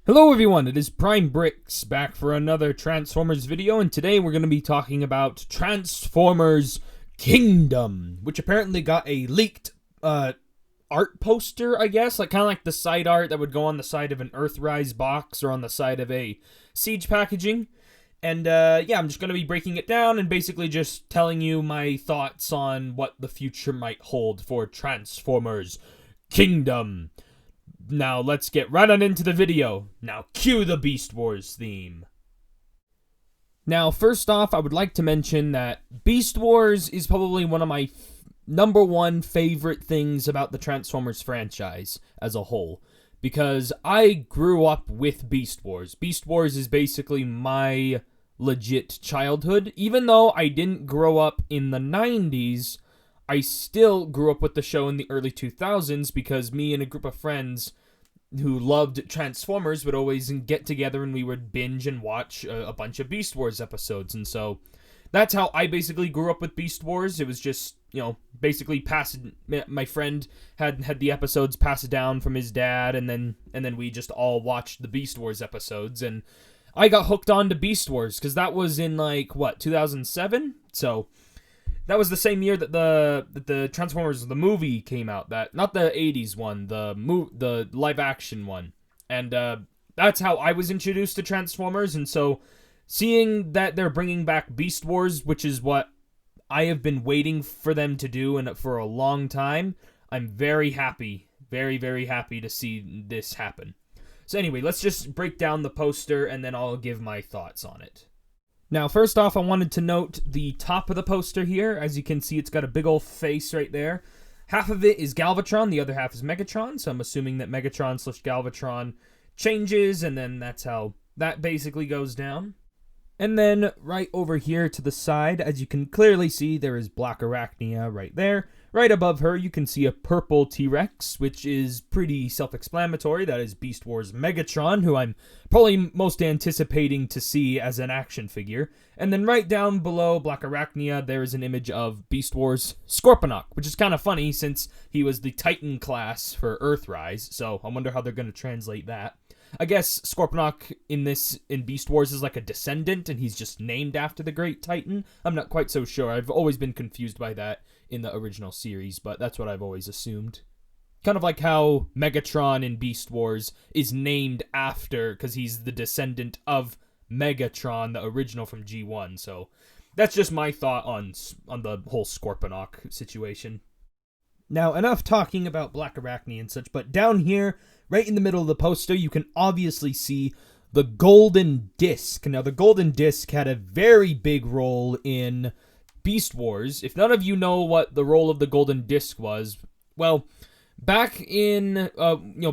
Hello everyone, it is Prime Brix back for another Transformers video, and today we're going to be talking about Transformers Kingdom, which apparently got a leaked art poster, I guess, kind of like the side art that would go on the side of an Earthrise box or on the side of a Siege packaging. And yeah, I'm just going to be breaking it down and basically just telling you my thoughts on what the future might hold for Transformers Kingdom. Now let's get right on into the video. Now cue the Beast Wars theme. Now first off, I would like to mention that Beast Wars is probably one of my number one favorite things about the Transformers franchise as a whole. Because I grew up with Beast Wars. Beast Wars is basically my legit childhood. Even though I didn't grow up in the 90s, I still grew up with the show in the early 2000s because me and a group of friends who loved Transformers would always get together and we would binge and watch a bunch of Beast Wars episodes. And so that's how I basically grew up with Beast Wars. It was just, basically my friend had the episodes passed down from his dad, and then we just all watched the Beast Wars episodes, and I got hooked on to Beast Wars because that was in 2007? So that was the same year that the Transformers the movie came out. That not the 80s one, the live action one. And that's how I was introduced to Transformers. And so seeing that they're bringing back Beast Wars, which is what I have been waiting for them to do and for a long time, I'm very happy, very, very happy to see this happen. So anyway, let's just break down the poster and then I'll give my thoughts on it. Now, first off, I wanted to note the top of the poster here. As you can see, it's got a big old face right there. Half of it is Galvatron, the other half is Megatron, so I'm assuming that Megatron/Galvatron changes, and then that's how that basically goes down. And then, right over here to the side, as you can clearly see, there is Black Arachnia right there. Right above her, you can see a purple T-Rex, which is pretty self-explanatory. That is Beast Wars Megatron, who I'm probably most anticipating to see as an action figure. And then right down below Black Arachnia, there is an image of Beast Wars Scorponok, which is kind of funny since he was the Titan class for Earthrise, so I wonder how they're going to translate that. I guess Scorponok in Beast Wars is like a descendant, and he's just named after the Great Titan. I'm not quite so sure. I've always been confused by that in the original series, but that's what I've always assumed. Kind of like how Megatron in Beast Wars is named after, because he's the descendant of Megatron, the original from G1. So that's just my thought on the whole Scorponok situation. Now, enough talking about Black Arachnia and such, but down here, right in the middle of the poster, you can obviously see the Golden Disc. Now, the Golden Disc had a very big role in Beast Wars. If none of you know what the role of the Golden Disc was, well, back in,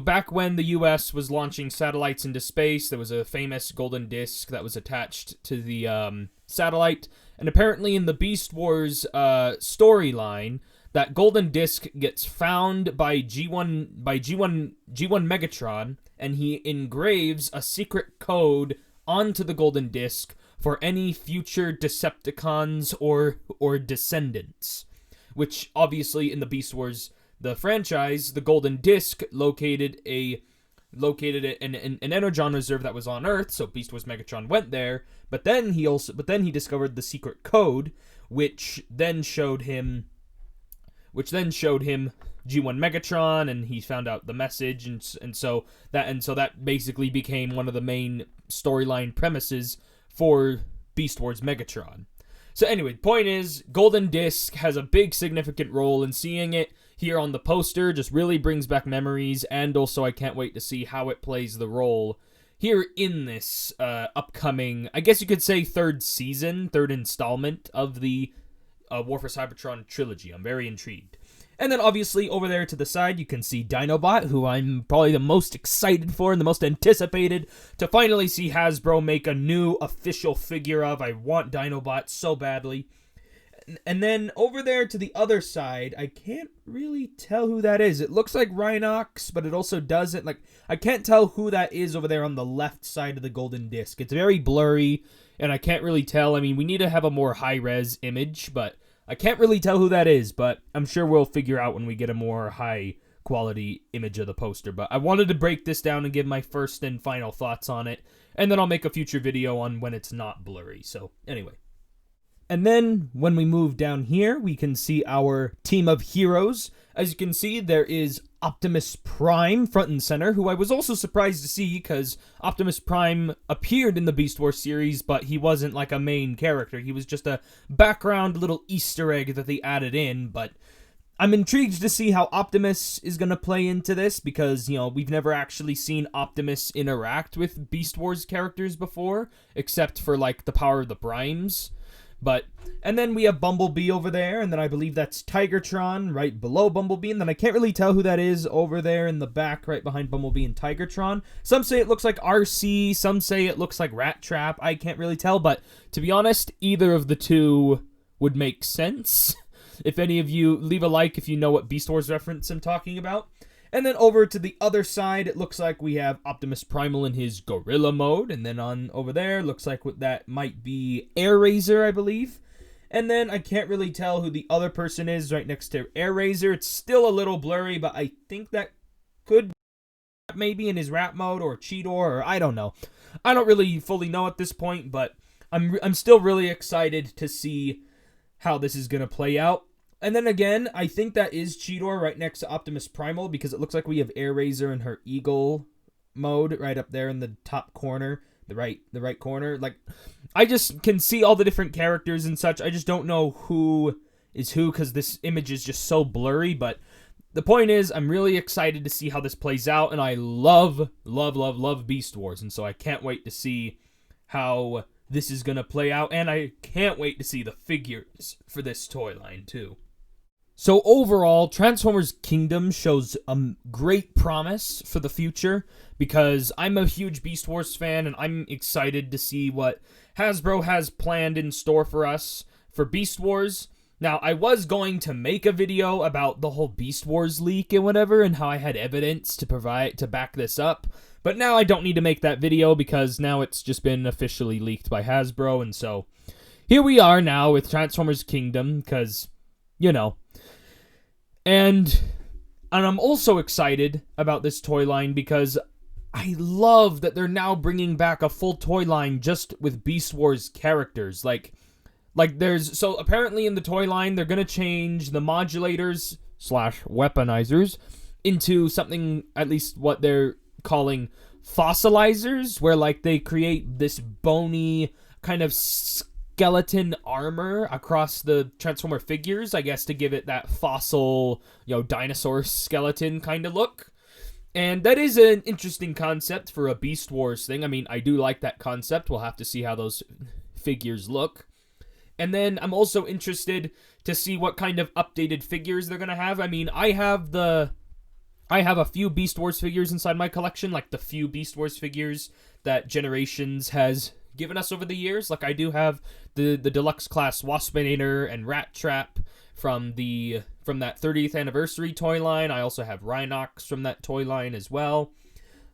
back when the US was launching satellites into space, there was a famous Golden Disc that was attached to the satellite, and apparently in the Beast Wars storyline, that Golden Disc gets found by G1 Megatron, and he engraves a secret code onto the Golden Disc for any future Decepticons or descendants. Which obviously in the Beast Wars, the franchise, the Golden Disc located an Energon reserve that was on Earth, so Beast Wars Megatron went there, but then he discovered the secret code, which then showed him G1 Megatron, and he found out the message, and so that basically became one of the main storyline premises for Beast Wars Megatron. So anyway, the point is, Golden Disc has a big significant role, and seeing it here on the poster just really brings back memories, and also I can't wait to see how it plays the role here in this upcoming, I guess you could say third installment of the War for Cybertron trilogy. I'm very intrigued. And then obviously over there to the side, you can see Dinobot, who I'm probably the most excited for and the most anticipated to finally see Hasbro make a new official figure of. I want Dinobot so badly. And then over there to the other side, I can't really tell who that is. It looks like Rhinox, but it also doesn't. I can't tell who that is over there on the left side of the Golden Disc. It's very blurry, and I can't really tell. I mean, we need to have a more high-res image, but I can't really tell who that is, but I'm sure we'll figure out when we get a more high quality image of the poster. But I wanted to break this down and give my first and final thoughts on it, and then I'll make a future video on when it's not blurry. So anyway. And then when we move down here, we can see our team of heroes. As you can see, there is Optimus Prime front and center, who I was also surprised to see because Optimus Prime appeared in the Beast Wars series, but he wasn't like a main character. He was just a background little Easter egg that they added in, but I'm intrigued to see how Optimus is going to play into this because, you know, we've never actually seen Optimus interact with Beast Wars characters before, except for like the power of the Primes. And then we have Bumblebee over there, and then I believe that's Cybertron right below Bumblebee, and then I can't really tell who that is over there in the back right behind Bumblebee and Cybertron. Some say it looks like RC, some say it looks like Rat Trap. I can't really tell, but to be honest, either of the two would make sense. If any of you, leave a like if you know what Beast Wars reference I'm talking about. And then over to the other side, it looks like we have Optimus Primal in his gorilla mode. And then on over there, looks like what that might be Airazor, I believe. And then I can't really tell who the other person is right next to Airazor. It's still a little blurry, but I think that could be maybe in his rat mode or Cheetor, or I don't know. I don't really fully know at this point, but I'm still really excited to see how this is going to play out. And then again, I think that is Cheetor right next to Optimus Primal because it looks like we have Airazor in her eagle mode right up there in the top corner, the right corner. Like, I just can see all the different characters and such. I just don't know who is who because this image is just so blurry. But the point is, I'm really excited to see how this plays out, and I love Beast Wars, and so I can't wait to see how this is going to play out, and I can't wait to see the figures for this toy line too. So overall, Transformers Kingdom shows great promise for the future because I'm a huge Beast Wars fan and I'm excited to see what Hasbro has planned in store for us for Beast Wars. Now, I was going to make a video about the whole Beast Wars leak and whatever and how I had evidence to back this up, but now I don't need to make that video because now it's just been officially leaked by Hasbro, and so here we are now with Transformers Kingdom because, you know. And I'm also excited about this toy line because I love that they're now bringing back a full toy line just with Beast Wars characters. Like so apparently in the toy line, they're going to change the modulators / weaponizers into something, at least what they're calling fossilizers, where like they create this bony kind of skeleton armor across the Transformer figures, I guess, to give it that fossil, you know, dinosaur skeleton kind of look. And that is an interesting concept for a Beast Wars thing. I mean, I do like that concept. We'll have to see how those figures look. And then I'm also interested to see what kind of updated figures they're going to have. I mean, I have a few Beast Wars figures inside my collection, like the few Beast Wars figures that Generations has given us over the years. Like, I do have the deluxe class Waspinator and Rat Trap from that 30th anniversary toy line. I also have Rhinox from that toy line as well.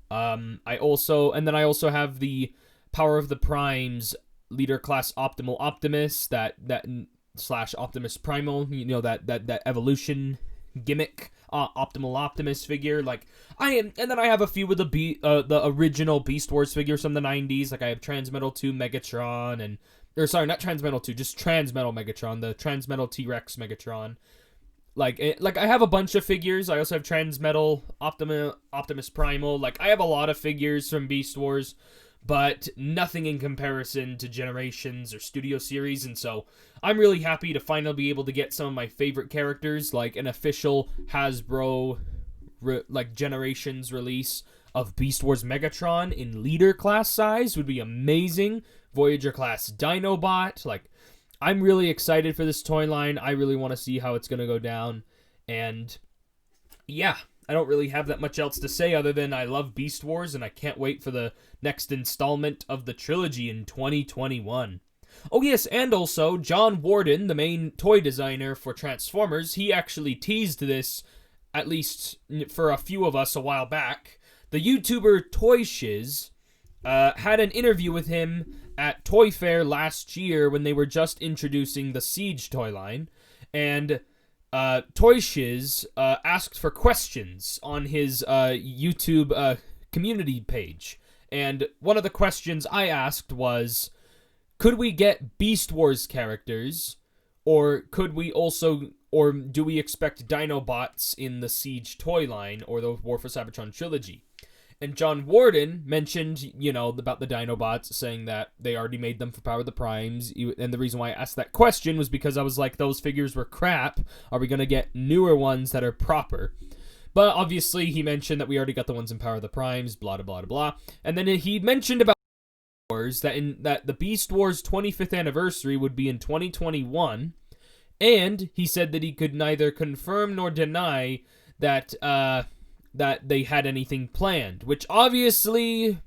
I also have the Power of the Primes leader class Optimal Optimus, that / Optimus Primal, you know, that evolution gimmick Optimal Optimus figure. And then I have a few of the original Beast Wars figures from the 90s. Like, I have Transmetal 2 Megatron not Transmetal 2, just Transmetal Megatron, the Transmetal T-Rex Megatron. Like I have a bunch of figures. I also have Transmetal Optimus Primal. Like, I have a lot of figures from Beast Wars, but nothing in comparison to Generations or Studio Series, and so I'm really happy to finally be able to get some of my favorite characters, like an official Hasbro Generations release of Beast Wars Megatron in leader class size would be amazing. Voyager class Dinobot. Like, I'm really excited for this toy line. I really want to see how it's going to go down, and yeah, I don't really have that much else to say other than I love Beast Wars, and I can't wait for the next installment of the trilogy in 2021. Oh yes, and also, John Warden, the main toy designer for Transformers, he actually teased this, at least for a few of us a while back. The YouTuber Toy Shiz had an interview with him at Toy Fair last year when they were just introducing the Siege toy line, and Toy Shiz asked for questions on his YouTube community page. And one of the questions I asked was, could we get Beast Wars characters, or could we also, or do we expect Dinobots in the Siege toy line or the War for Cybertron trilogy? And John Warden mentioned, about the Dinobots, saying that they already made them for Power of the Primes. And the reason why I asked that question was because I was like, those figures were crap. Are we going to get newer ones that are proper? But obviously, he mentioned that we already got the ones in Power of the Primes, blah, blah, blah, blah. And then he mentioned about Wars, that the Beast Wars 25th anniversary would be in 2021. And he said that he could neither confirm nor deny that that they had anything planned, which obviously,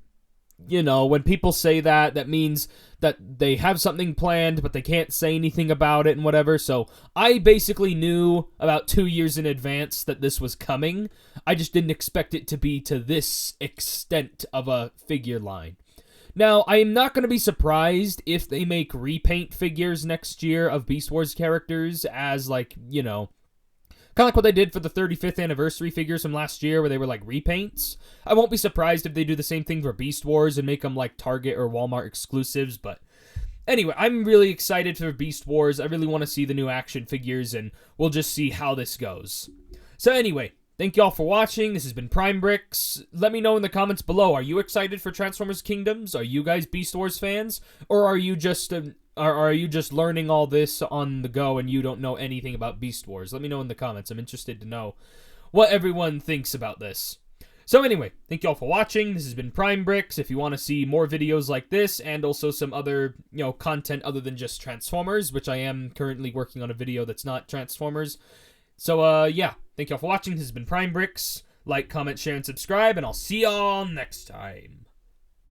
when people say that, that means that they have something planned, but they can't say anything about it and whatever. So I basically knew about 2 years in advance that this was coming. I just didn't expect it to be to this extent of a figure line. Now, I am not going to be surprised if they make repaint figures next year of Beast Wars characters as, kind of like what they did for the 35th anniversary figures from last year, where they were like repaints. I won't be surprised if they do the same thing for Beast Wars and make them like Target or Walmart exclusives. But anyway, I'm really excited for Beast Wars. I really want to see the new action figures, and we'll just see how this goes. So anyway, thank you all for watching. This has been Prime Bricks. Let me know in the comments below. Are you excited for Transformers Kingdoms? Are you guys Beast Wars fans? Or are you just learning all this on the go and you don't know anything about Beast Wars? Let me know in the comments. I'm interested to know what everyone thinks about this. So anyway, thank you all for watching. This has been Prime Bricks. If you want to see more videos like this and also some other, content other than just Transformers, which I am currently working on a video that's not Transformers. So, yeah, thank you all for watching. This has been Prime Bricks. Like, comment, share, and subscribe, and I'll see y'all next time.